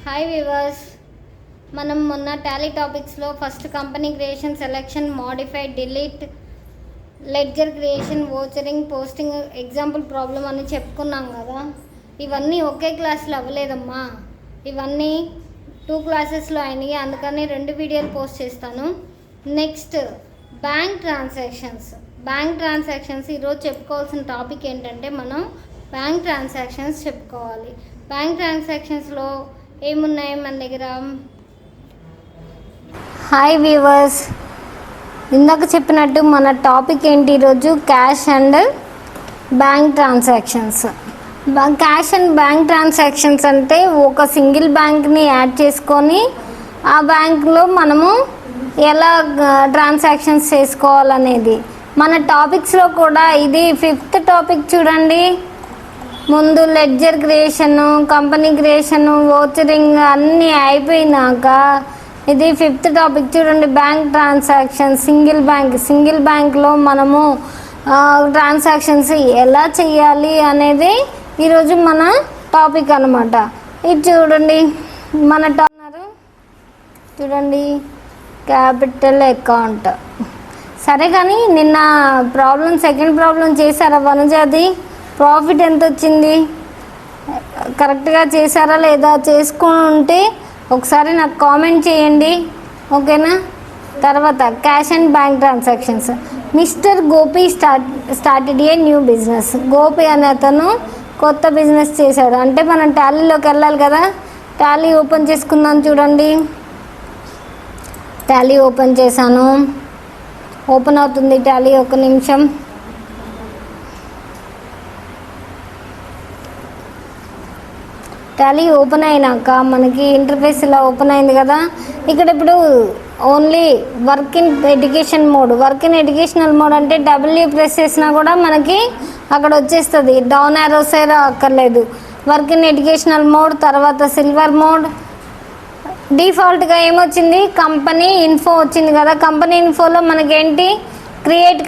Hi viewers, మనం మొన్న Tally టాపిక్స్లో first company creation, selection, modify, delete, ledger creation, vouchering, posting, example problem అని చెప్పుకున్నాం కదా. ఇవన్నీ ఒకే క్లాస్లో అవ్వలేదమ్మా, ఇవన్నీ 2 క్లాసెస్లో అయినాయి. అందుకని 2 వీడియోలు పోస్ట్ చేస్తాను. నెక్స్ట్ బ్యాంక్ ట్రాన్సాక్షన్స్ ఈరోజు చెప్పుకోవాల్సిన టాపిక్ ఏంటంటే మనం బ్యాంక్ ట్రాన్సాక్షన్స్ చెప్పుకోవాలి. బ్యాంక్ ట్రాన్సాక్షన్స్లో ఏమున్నాయి మన దగ్గర? హాయ్ వ్యూవర్స్, ఇందాక చెప్పినట్టు మన టాపిక్ ఏంటి ఈరోజు? Cash and bank transactions. Cash and bank transactions అంటే ఒక సింగిల్ బ్యాంక్ని యాడ్ చేసుకొని ఆ బ్యాంక్లో మనము ఎలా ట్రాన్సాక్షన్స్ చేసుకోవాలనేది మన టాపిక్స్లో కూడా. ఇది 5th టాపిక్ చూడండి. ముందు లెడ్జర్ క్రియేషను, కంపెనీ క్రియేషను, వోచరింగ్ అన్నీ అయిపోయినాక ఇది 5th టాపిక్ చూడండి. బ్యాంక్ ట్రాన్సాక్షన్, సింగిల్ బ్యాంక్లో మనము ట్రాన్సాక్షన్స్ ఎలా చేయాలి అనేది ఈరోజు మన టాపిక్ అనమాట. ఇది చూడండి, మన చూడండి క్యాపిటల్ అకౌంట్. సరే, కానీ నిన్న సెకండ్ ప్రాబ్లం చేశారా వనజాది? ప్రాఫిట్ ఎంత వచ్చింది? కరెక్ట్గా చేశారా లేదా? చేసుకుంటే ఒకసారి నాకు కామెంట్ చేయండి, ఓకేనా? తర్వాత cash and bank transactions. Mister Gopi started a new business. Gopi అనే అతను కొత్త బిజినెస్ చేశాడు. అంటే మనం టాలీలోకి వెళ్ళాలి కదా. టాలీ ఓపెన్ చేసుకుందాం. చూడండి, టాలీ ఓపెన్ చేశాను. ఓపెన్ అవుతుంది టాలీ, ఒక నిమిషం. టాలీ ఓపెన్ అయినాక మనకి ఇంటర్ఫేస్ ఇలా ఓపెన్ అయింది కదా. ఇక్కడ ఇప్పుడు only work in educational mode అంటే W ప్రెస్ చేసినా కూడా మనకి అక్కడ వచ్చేస్తుంది. డౌన్ యారో సైడ్ అక్కర్లేదు. వర్క్ ఇన్ ఎడ్యుకేషనల్ మోడ్, తర్వాత సిల్వర్ మోడ్. డిఫాల్ట్గా ఏమొచ్చింది? కంపెనీ ఇన్ఫో వచ్చింది కదా. కంపెనీ ఇన్ఫోలో మనకేంటి? క్రియేట్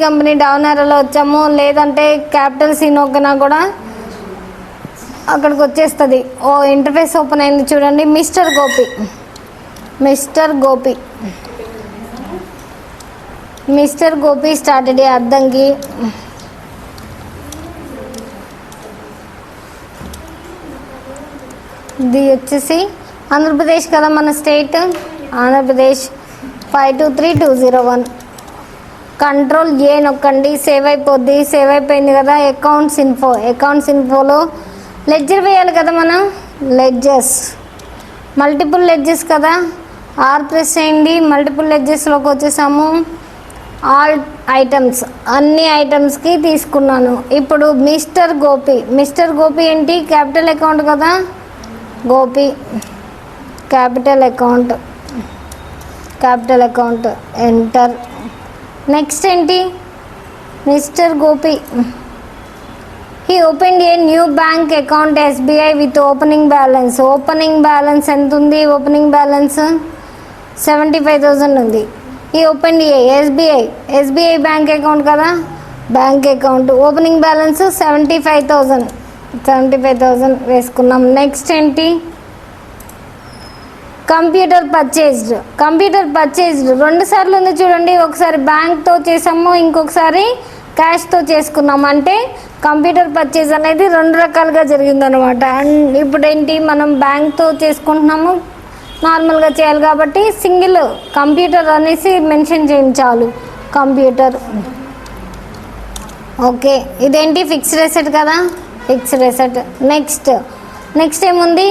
కంపెనీ డౌన్ యారోలో వచ్చాము. లేదంటే క్యాపిటల్ సి నొక్కినా కూడా అక్కడికి వచ్చేస్తుంది. ఇంటర్ఫేస్ ఓపెన్ అయింది చూడండి. Mister Gopi started a Addanki. ఇది వచ్చేసి ఆంధ్రప్రదేశ్ కదా మన స్టేట్. ఆంధ్రప్రదేశ్ 523201. కంట్రోల్ ఏ నొక్కండి, సేవ్ అయిపోద్ది. సేవ్ అయిపోయింది కదా. అకౌంట్స్ ఇన్ఫోలో లెడ్జర్ వేయాలి కదా మనం. మల్టిపుల్ లెడ్జెస్ కదా. R ప్రెస్ చేయండి. మల్టిపుల్ లెడ్జెస్లోకి వచ్చేసాము. ఆల్ ఐటమ్స్, అన్ని ఐటమ్స్కి తీసుకున్నాను. ఇప్పుడు మిస్టర్ గోపి ఏంటి? క్యాపిటల్ అకౌంట్ కదా. Gopi capital account enter. Next ఏంటి? Mister Gopi he opened a new bank account SBI with opening balance ఎంత ఉంది? ఓపెనింగ్ బ్యాలెన్స్ 75,000 ఉంది. he opened a SBI bank account కదా. బ్యాంక్ అకౌంట్ ఓపెనింగ్ బ్యాలెన్స్ 75,000 వేసుకున్నాం. నెక్స్ట్ ఏంటి? Computer purchased 2 సార్లు ఉంది చూడండి. ఒకసారి బ్యాంక్తో చేసాము, ఇంకొకసారి క్యాష్తో చేసుకున్నాం. అంటే కంప్యూటర్ పర్చేజ్ అనేది 2 రకాలుగా జరిగిందనమాట. అండ్ ఇప్పుడు ఏంటి? మనం బ్యాంక్తో చేసుకుంటున్నాము, నార్మల్గా చేయాలి కాబట్టి సింగిల్ కంప్యూటర్ అనేసి మెన్షన్ చేయించాలి. Computer okay. ఇదేంటి? ఫిక్స్డ్ అసెట్ కదా. నెక్స్ట్ ఏముంది?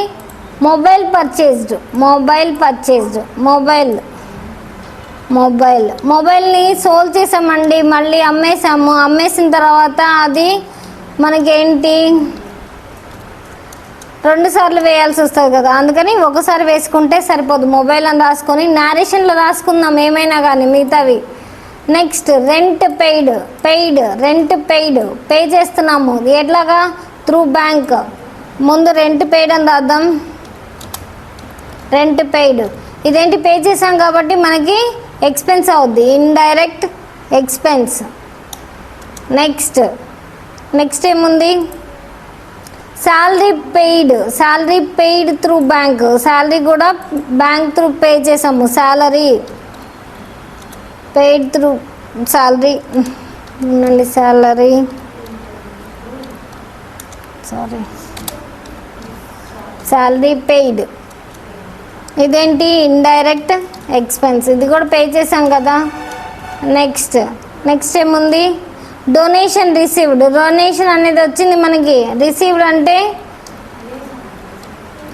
మొబైల్ని సోల్ చేసామండి, మళ్ళీ అమ్మేసిన తర్వాత అది మనకేంటి 2 సార్లు వేయాల్సి వస్తుంది కదా. అందుకని ఒకసారి వేసుకుంటే సరిపోదు. మొబైల్ అని రాసుకొని నారేషన్లో రాసుకుందాం ఏమైనా కానీ మిగతావి. నెక్స్ట్ రెంట్ పెయిడ్ పే చేస్తున్నాము. ఎట్లాగా? Through bank. ముందు రెంట్ పెయిడ్ అని రాద్దాం. రెంట్ పెయిడ్ ఇదేంటి? పే చేసాం కాబట్టి మనకి ఎక్స్పెన్స్ అవుద్ది, ఇండైరెక్ట్ ఎక్స్పెన్స్. నెక్స్ట్ ఏముంది? Salary paid through bank, salary కూడా బ్యాంక్ త్రూ పే చేసాము. Salary paid through salary paid, ఇదేంటి ఇండైరెక్ట్ ఎక్స్పెన్స్, ఇది కూడా పే చేసాం కదా. నెక్స్ట్ ఏముంది, డొనేషన్ రిసీవ్డ్. డొనేషన్ అనేది వచ్చింది మనకి, రిసీవ్డ్ అంటే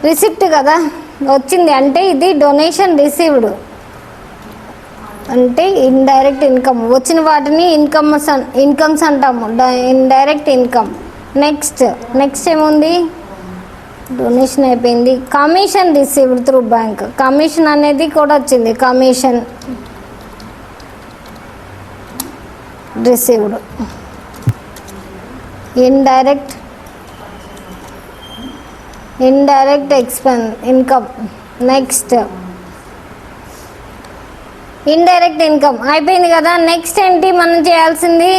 రిసిప్ట్ కదా వచ్చింది, అంటే ఇది డొనేషన్ రిసీవ్డ్ అంటే ఇండైరెక్ట్ ఇన్కమ్. వచ్చిన వాటిని ఇన్కమ్స్ అంటాము, ఇండైరెక్ట్ ఇన్కమ్. నెక్స్ట్ ఏముంది, డొనేషన్ అయిపోయింది. Commission received through bank, commission అనేది కూడా వచ్చింది, commission received. Indirect income. Next indirect income అయిపోయింది కదా. నెక్స్ట్ ఏంటి మనం చేయాల్సింది,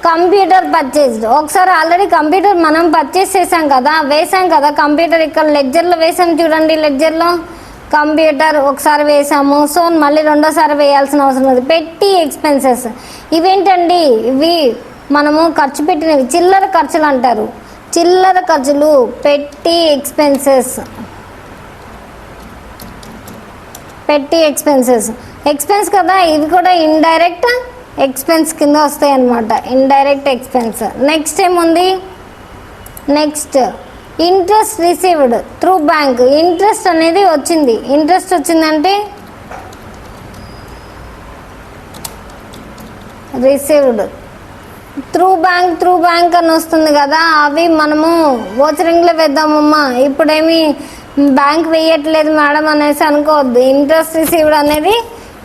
కంప్యూటర్ పర్చేజ్డ్. ఒకసారి ఆల్రెడీ కంప్యూటర్ మనం పర్చేస్ చేసాం కదా, వేసాం కదా కంప్యూటర్. ఇక్కడ లెడ్జర్లో వేసాం చూడండి, లెడ్జర్లో కంప్యూటర్ ఒకసారి వేసాము. సో మళ్ళీ రెండోసారి వేయాల్సిన అవసరం లేదు. పెట్టి ఎక్స్పెన్సెస్ ఇవేంటండి, ఇవి మనము ఖర్చు పెట్టినవి, చిల్లర ఖర్చులు అంటారు. చిల్లర ఖర్చులు పెట్టి ఎక్స్పెన్సెస్ ఎక్స్పెన్స్ కదా, ఇవి కూడా ఇండైరెక్ట్ ఎక్స్పెన్స్ కింద వస్తాయి అన్నమాట, ఇండైరెక్ట్ ఎక్స్పెన్స్. నెక్స్ట్ ఏముంది, interest received through bank. Interest అనేది వచ్చింది, ఇంట్రెస్ట్ వచ్చిందంటే రిసీవ్డ్ త్రూ బ్యాంక్ అని వస్తుంది కదా. అవి మనము వోచరింగ్లో వేద్దామమ్మా, ఇప్పుడేమి బ్యాంక్ వేయట్లేదు మేడం అనేసి అనుకోవద్దు. ఇంట్రెస్ట్ రిసీవ్డ్ అనేది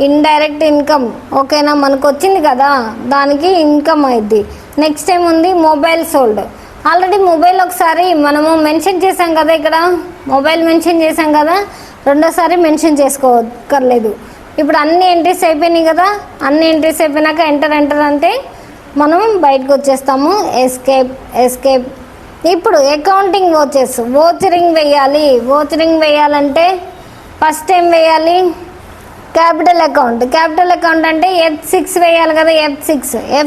ఇండైరెక్ట్ ఇన్కమ్, ఓకేనా, మనకు వచ్చింది కదా, దానికి ఇన్కమ్ అయింది. నెక్స్ట్ ఏముంది, మొబైల్ సోల్డ్. ఆల్రెడీ మొబైల్ ఒకసారి మనము మెన్షన్ చేసాం కదా, ఇక్కడ మొబైల్ మెన్షన్ చేసాం కదా, రెండోసారి మెన్షన్ చేసుకోకర్లేదు. ఇప్పుడు అన్ని ఎంట్రీస్ అయిపోయినాయి కదా, అన్ని ఎంట్రీస్ అయిపోయినాక ఎంటర్ అంటే మనం బయటకు వచ్చేస్తాము. ఎస్కేప్. ఇప్పుడు అకౌంటింగ్ వోచరింగ్ వేయాలంటే ఫస్ట్ ఏం వేయాలి, క్యాపిటల్ అకౌంట్ అంటే F6 వేయాలి కదా.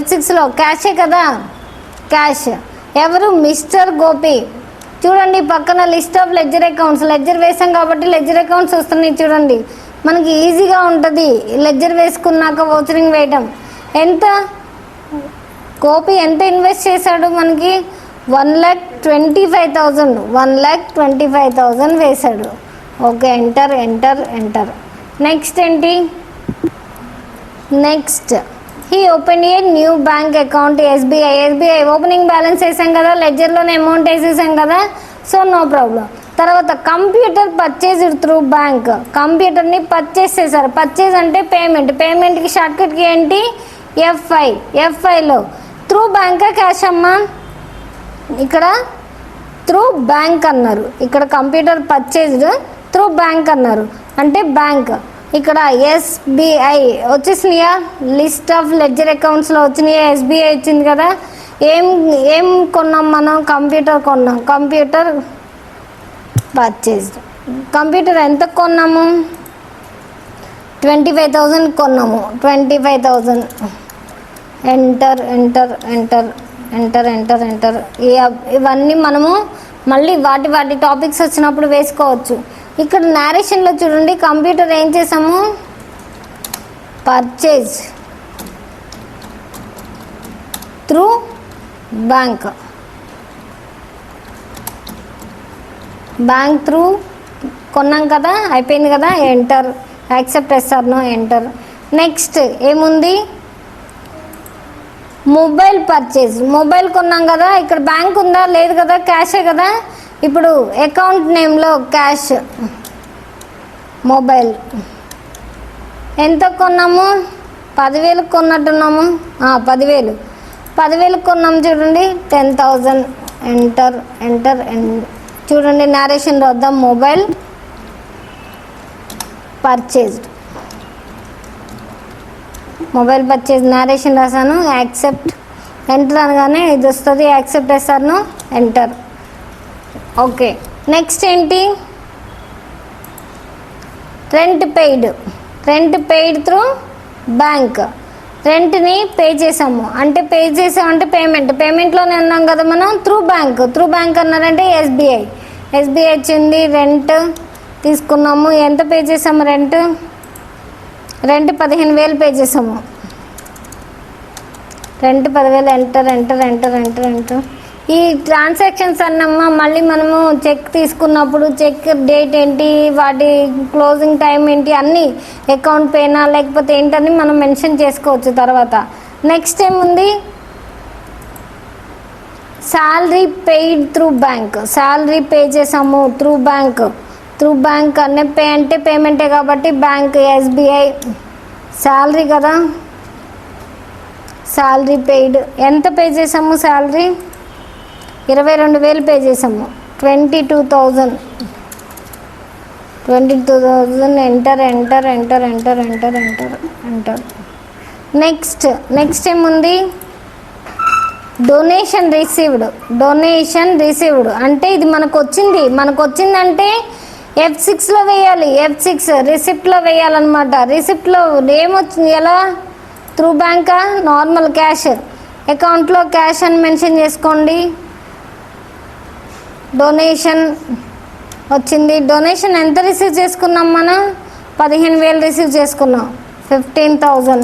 F6లో క్యాషే కదా, క్యాష్. ఎవరు, మిస్టర్ గోపి. చూడండి పక్కన list of ledger accounts, ledger వేసాం కాబట్టి లెడ్జర్ అకౌంట్స్ వస్తున్నాయి చూడండి. మనకి ఈజీగా ఉంటుంది లెడ్జర్ వేసుకున్నాక వోచరింగ్ వేయటం. ఎంత గోపి ఎంత ఇన్వెస్ట్ చేశాడు, మనకి 1,25,000 వేశాడు. Okay, enter. నెక్స్ట్ ఏంటి, he open a new bank account SBI. Opening balance వేసాం కదా, లెడ్జర్లోనే అమౌంట్ వేసేసాం కదా, సో నో ప్రాబ్లం. తర్వాత కంప్యూటర్ పర్చేజ్డ్ త్రూ బ్యాంక్. కంప్యూటర్ని పర్చేస్ చేశారు. పర్చేజ్ అంటే పేమెంట్కి షార్ట్కట్కి ఏంటి, F5లో త్రూ బ్యాంక్ క్యాష్ అమ్మా. ఇక్కడ త్రూ బ్యాంక్ అన్నారు, ఇక్కడ కంప్యూటర్ పర్చేజ్డ్ త్రూ బ్యాంక్ అన్నారు అంటే బ్యాంక్. ఇక్కడ SBI వచ్చేసినాయా, లిస్ట్ ఆఫ్ లెడ్జర్ అకౌంట్స్లో వచ్చినాయా, SBI వచ్చింది కదా. ఏం కొన్నాం మనం, కంప్యూటర్ పర్చేజ్డ్. కంప్యూటర్ ఎంత కొన్నాము, 25,000 కొన్నాము. 25,000 ఎంటర్. ఇవన్నీ మనము మళ్ళీ వాటి టాపిక్స్ వచ్చినప్పుడు వేసుకోవచ్చు. ఇక్కడ నేరేషన్లో చూడండి, కంప్యూటర్ ఏం చేసాము, పర్చేజ్ త్రూ బ్యాంక్ త్రూ కొన్నాం కదా, అయిపోయింది కదా, ఎంటర్. యాక్సెప్ట్ చేస్తాను, ఎంటర్. నెక్స్ట్ ఏముంది, మొబైల్ పర్చేజ్. మొబైల్ కొన్నాం కదా, ఇక్కడ బ్యాంక్ ఉందా, లేదు కదా, క్యాషే కదా. ఇప్పుడు అకౌంట్ నేమ్లో క్యాష్, మొబైల్ ఎంత కొన్నాము, 10,000 కొన్నట్టున్నాము. 10,000 కొన్నాము చూడండి, 10,000 ఎంటర్. చూడండి నేరేషన్ వద్దాం, mobile purchased, mobile purchase narration రాసాను. యాక్సెప్ట్ ఎంటర్ అనగానే ఇది వస్తుంది, యాక్సెప్ట్ చేస్తాను. ఎంటర్. ఓకే, నెక్స్ట్ ఏంటి? Rent paid through bank. రెంట్ని పే చేసాము అంటే పేమెంట్లోనే అన్నాం కదా మనం. త్రూ బ్యాంక్ అన్నారంటే ఎస్బీఐ వచ్చింది. రెంట్ తీసుకున్నాము. ఎంత పే చేసాము? రెంట్ 15,000 పే చేసాము. రెంట్ 10,000. ఎంటర్. ఈ ట్రాన్సాక్షన్స్ అన్నమ్మా మళ్ళీ మనము చెక్ తీసుకున్నప్పుడు చెక్ డేట్ ఏంటి, వాటి క్లోజింగ్ టైం ఏంటి, అన్నీ అకౌంట్ పేనా లేకపోతే ఏంటని మనం మెన్షన్ చేసుకోవచ్చు తర్వాత. నెక్స్ట్ ఏముంది? Salary paid through bank. Salary pay చేసాము త్రూ బ్యాంక్ అనే పే అంటే పేమెంటే కాబట్టి బ్యాంక్ ఎస్బీఐ. శాలరీ కదా, శాలరీ పెయిడ్. ఎంత పే చేసాము? శాలరీ 22,000 పే చేసాము. 22,000. ఎంటర్. నెక్స్ట్ ఏముంది? డొనేషన్ రిసీవ్డ్ అంటే ఇది మనకు వచ్చిందంటే F6లో వేయాలి. F6 రిసిప్ట్లో వేయాలన్నమాట. రిసిప్ట్లో ఏమొచ్చింది? ఎలా? త్రూ బ్యాంకా, నార్మల్ క్యాష్, అకౌంట్లో క్యాష్ అని మెన్షన్ చేసుకోండి. డొనేషన్ వచ్చింది. డొనేషన్ ఎంత రిసీవ్ చేసుకున్నాం మనం? 15,000 రిసీవ్ చేసుకున్నాం. 15,000.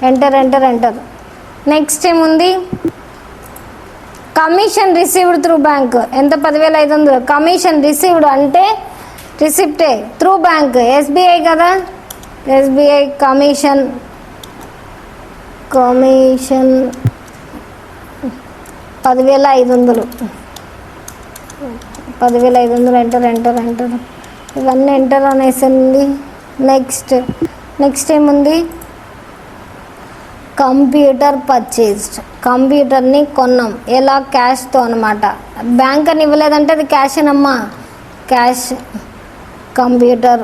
ఎంటర్. నెక్స్ట్ ఏముంది? Commission received through bank. ఎంత? 10,500. కమిషన్ రిసీవ్డ్ అంటే రిసిప్టే త్రూ బ్యాంక్. ఎస్బీఐ కదా, ఎస్బీఐ. కమిషన్ 10,500. 10,500. ఎంటర్. ఇవన్నీ ఎంటర్ అనేసింది. నెక్స్ట్ ఏముంది? Computer purchased. కంప్యూటర్ని కొన్నాం. ఎలా? క్యాష్తో అనమాట. బ్యాంక్ అని ఇవ్వలేదంటే అది క్యాష్ అనమ్మా. క్యాష్. కంప్యూటర్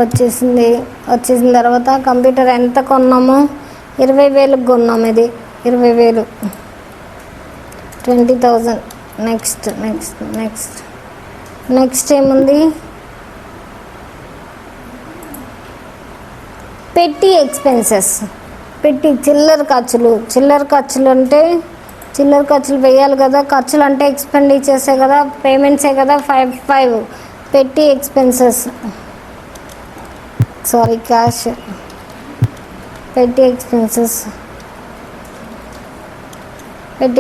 వచ్చేసిన తర్వాత కంప్యూటర్ ఎంత కొన్నాము? 20,000 కొన్నాము. ఇది 20,000. 20,000. నెక్స్ట్ ఏముంది? పెట్టి ఎక్స్పెన్సెస్. చిల్లర ఖర్చులు అంటే చిల్లర ఖర్చులు వేయాలి కదా. ఖర్చులు అంటే ఎక్స్పెండిచర్సే కదా, పేమెంట్సే కదా. 5 పెట్టి ఎక్స్పెన్సెస్. క్యాష్. పెట్టి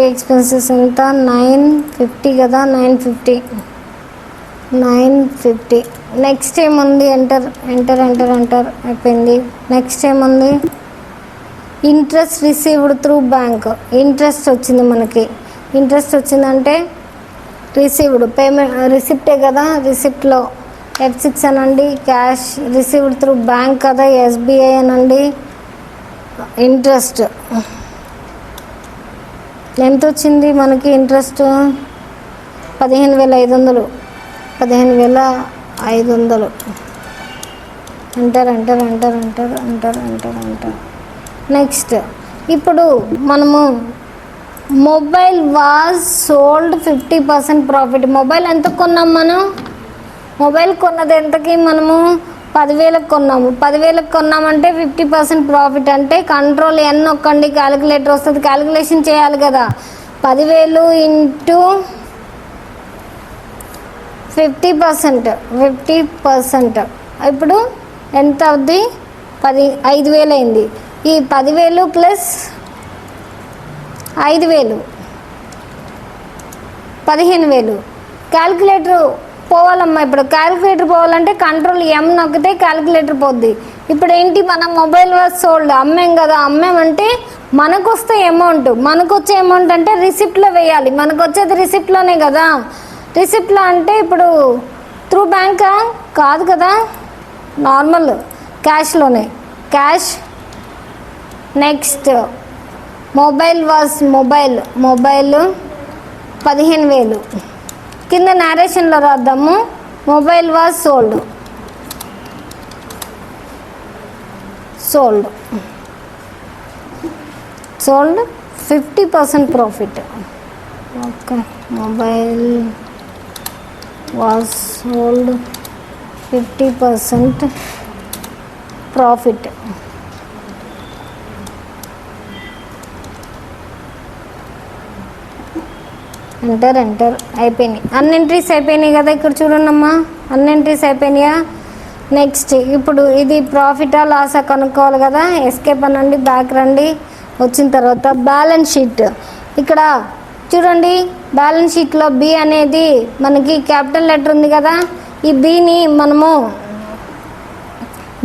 ఎక్స్పెన్సెస్ ఎంత? 950 కదా. 950. నెక్స్ట్ ఏముంది? ఎంటర్. అయిపోయింది. నెక్స్ట్ ఏముంది? Interest received through bank. Interest వచ్చింది మనకి. ఇంట్రెస్ట్ వచ్చిందంటే రిసీవ్డ్ పేమెంట్ రిసిప్టే కదా. రిసిప్ట్లో F6 అనండి. క్యాష్ రిసీవ్డ్ త్రూ బ్యాంక్ కదా, ఎస్బీఐ అనండి. ఇంట్రెస్ట్ ఎంత వచ్చింది మనకి? ఇంట్రెస్ట్ 15,500. 15,500. ఎంటర్. నెక్స్ట్ ఇప్పుడు మనము mobile was sold 50% profit. Mobile ఎంత కొన్నాం మనం? మొబైల్ కొన్నది ఎంతకి? మనము 10,000 కొన్నాము. 10,000 కొన్నామంటే 50% ప్రాఫిట్ అంటే కంట్రోల్ N నొక్కండి, క్యాలిక్యులేటర్ వస్తుంది. క్యాలిక్యులేషన్ చేయాలి కదా. 10,000 ఇంటూ 50%. ఇప్పుడు ఎంత అవుద్ది? 5,000 అయింది. ఈ 10,000 ప్లస్ 5,000 15,000. క్యాలిక్యులేటర్ పోవాలమ్మా. ఇప్పుడు క్యాలిక్యులేటర్ పోవాలంటే కంట్రోల్ M నొక్కితే క్యాలిక్యులేటర్ పోద్ది. ఇప్పుడు ఏంటి? మనం మొబైల్ వాజ్ సోల్డ్ అమ్మాం కదా. అమ్మామంటే మనకు వస్తే అమౌంట్, మనకు వచ్చే అమౌంట్ అంటే రిసిప్ట్లో వేయాలి. మనకు వచ్చేది రిసిప్ట్లోనే కదా. రిసిప్ట్లో అంటే ఇప్పుడు త్రూ బ్యాంకా కాదు కదా, నార్మల్ క్యాష్లోనే. Cash. Next mobile was mobile 15,000. కింద నేరేషన్లో రాద్దాము. Mobile was sold 50,000. 50% profit. Okay, mobile was sold 50% profit. Enter అయిపోయినాయి. అన్ని ఎంట్రీస్ అయిపోయినాయి కదా, ఇక్కడ చూడండి అమ్మా, అన్ని ఎంట్రీస్ అయిపోయినాయా. నెక్స్ట్ ఇప్పుడు ఇది ప్రాఫిటా లాసా కనుక్కోవాలి కదా. ఎస్కేప్ అనండి, బ్యాక్ రండి. వచ్చిన తర్వాత బ్యాలెన్స్ షీట్. ఇక్కడ చూడండి, బ్యాలెన్స్ షీట్లో బి అనేది మనకి క్యాపిటల్ లెటర్ ఉంది కదా. ఈ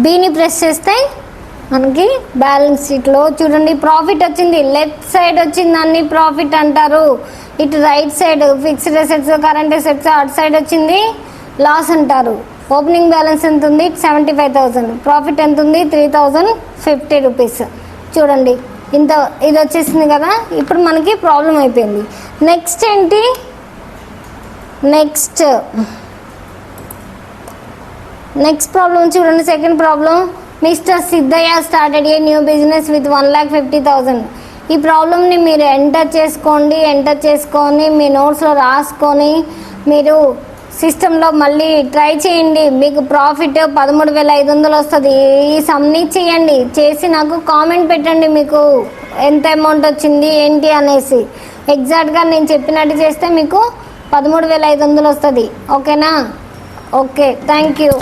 బీని ప్రెస్ చేస్తే మనకి బ్యాలెన్స్ షీట్లో చూడండి ప్రాఫిట్ వచ్చింది. లెఫ్ట్ సైడ్ వచ్చింది అన్ని ప్రాఫిట్ అంటారు. ఇటు right side fixed assets, current assets, అటు సైడ్ వచ్చింది లాస్ అంటారు. ఓపెనింగ్ బ్యాలెన్స్ ఎంత ఉంది? 75,000. ప్రాఫిట్ ఎంత ఉంది? 3,050 రూపీస్. చూడండి ఇంత ఇది వచ్చేసింది కదా. ఇప్పుడు మనకి ప్రాబ్లం అయిపోయింది. నెక్స్ట్ ఏంటి? నెక్స్ట్ ప్రాబ్లం చూడండి. Second problem, mister Siddaiah started a new business with 1,50,000. ఈ ప్రాబ్లమ్ని మీరు ఎంటర్ చేసుకొని మీ నోట్స్లో రాసుకొని మీరు సిస్టంలో మళ్ళీ ట్రై చేయండి. మీకు ప్రాఫిట్ 13,500 వస్తుంది. ఈ సమ్ని చేయండి, చేసి నాకు కామెంట్ పెట్టండి మీకు ఎంత అమౌంట్ వచ్చింది ఏంటి అనేసి. ఎగ్జాక్ట్గా నేను చెప్పినట్టు చేస్తే మీకు 13,500 వస్తుంది. ఓకేనా? Okay, thank you.